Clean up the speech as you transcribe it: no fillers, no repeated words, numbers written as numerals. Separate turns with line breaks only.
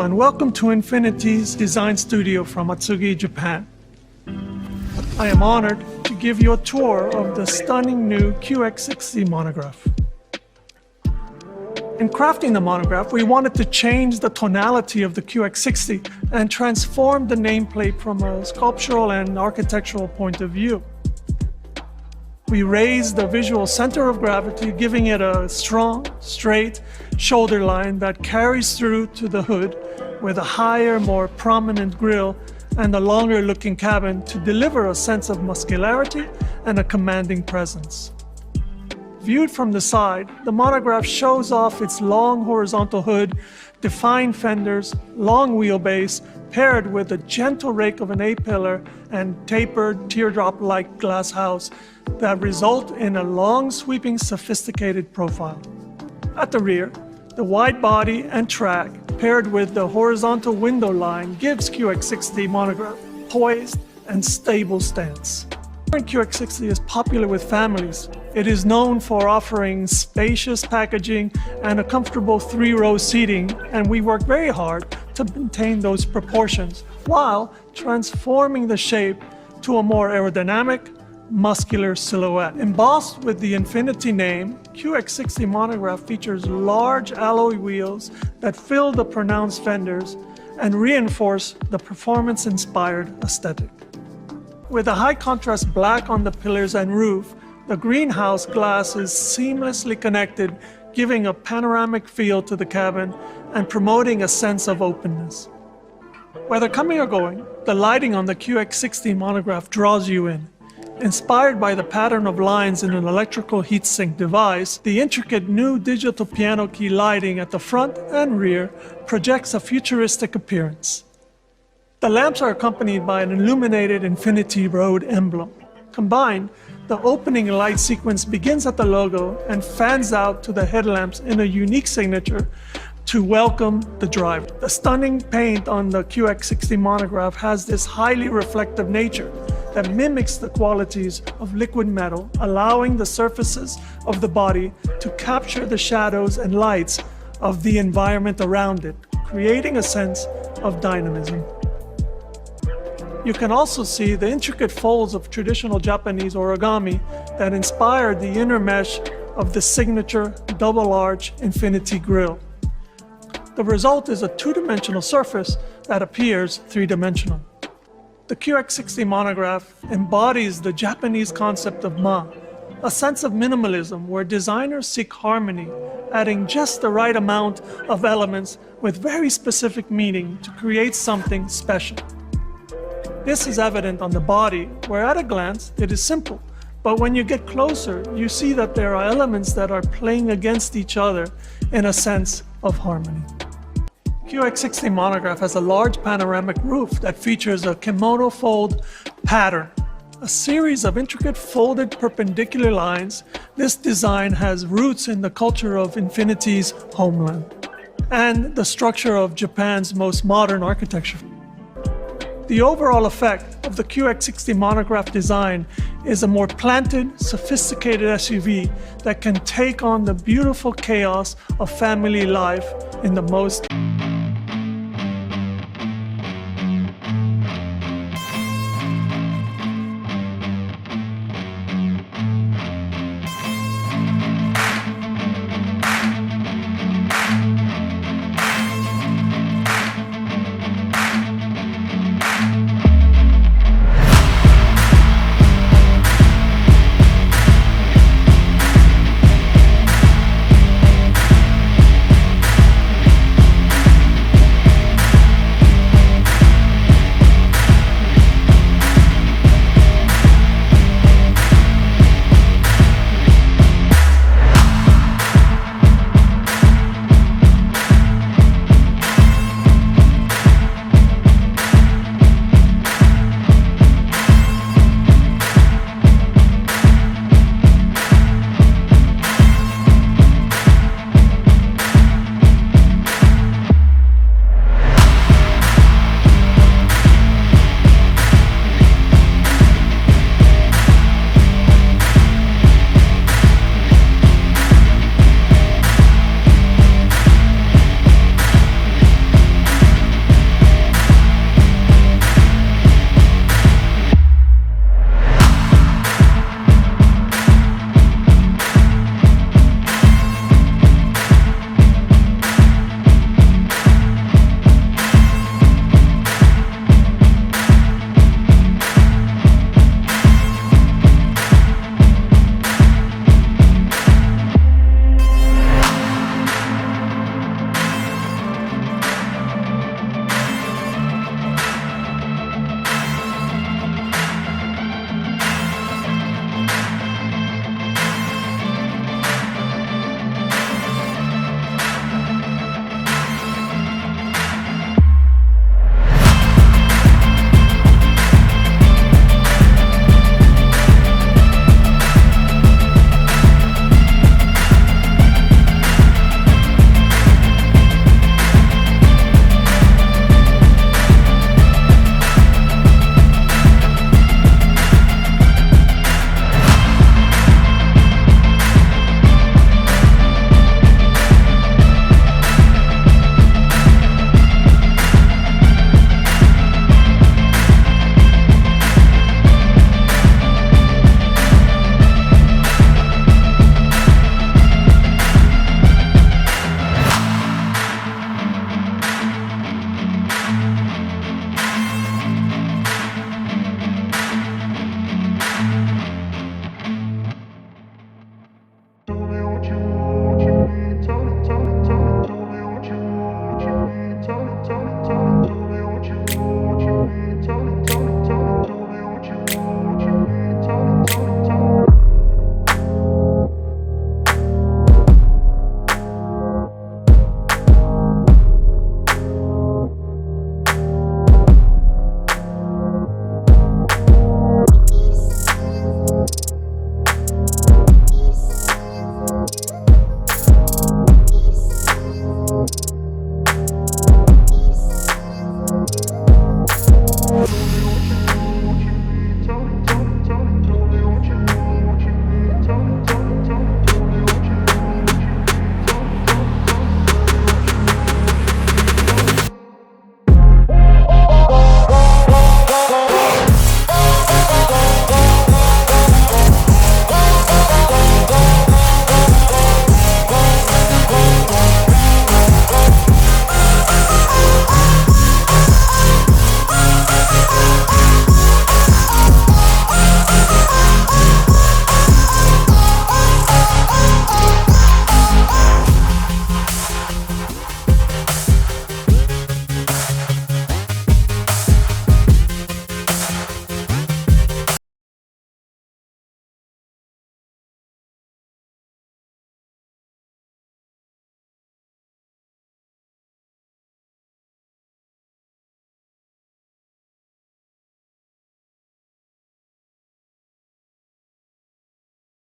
and welcome to Infiniti's design studio from Atsugi, Japan. I am honored to give you a tour of the stunning new QX60 Monograph. In crafting the Monograph, we wanted to change the tonality of the QX60 and transform the nameplate from a sculptural and architectural point of view. We raised the visual center of gravity, giving it a strong, straight shoulder line that carries through to the hood with a higher, more prominent grille and a longer-looking cabin to deliver a sense of muscularity and a commanding presence. Viewed from the side, the Monograph shows off its long horizontal hood, defined fenders, long wheelbase, paired with a gentle rake of an A-pillar and tapered teardrop-like glass house that result in a long, sweeping, sophisticated profile. At the rear, the wide body and track, paired with the horizontal window line, gives QX60 Monograph poised and stable stance. QX60 is popular with families. It is known for offering spacious packaging and a comfortable 3-row seating, and we work very hard to maintain those proportions while transforming the shape to a more aerodynamic, muscular silhouette. Embossed with the Infiniti name, QX60 Monograph features large alloy wheels that fill the pronounced fenders and reinforce the performance-inspired aesthetic. With a high-contrast black on the pillars and roof, the greenhouse glass is seamlessly connected, giving a panoramic feel to the cabin and promoting a sense of openness. Whether coming or going, the lighting on the QX60 Monograph draws you in. Inspired by the pattern of lines in an electrical heatsink device, the intricate new digital piano key lighting at the front and rear projects a futuristic appearance. The lamps are accompanied by an illuminated Infiniti Road emblem. Combined, the opening light sequence begins at the logo and fans out to the headlamps in a unique signature to welcome the driver. The stunning paint on the QX60 Monograph has this highly reflective nature that mimics the qualities of liquid metal, allowing the surfaces of the body to capture the shadows and lights of the environment around it, creating a sense of dynamism. You can also see the intricate folds of traditional Japanese origami that inspired the inner mesh of the signature double-arch Infiniti grille. The result is a two-dimensional surface that appears three-dimensional. The QX60 Monograph embodies the Japanese concept of ma, a sense of minimalism where designers seek harmony, adding just the right amount of elements with very specific meaning to create something special. This is evident on the body, where at a glance it is simple, but when you get closer, you see that there are elements that are playing against each other in a sense of harmony. QX60 Monograph has a large panoramic roof that features a kimono fold pattern. A series of intricate folded perpendicular lines, this design has roots in the culture of Infiniti's homeland and the structure of Japan's most modern architecture. The overall effect of the QX60 Monograph design is a more planted, sophisticated SUV that can take on the beautiful chaos of family life in the most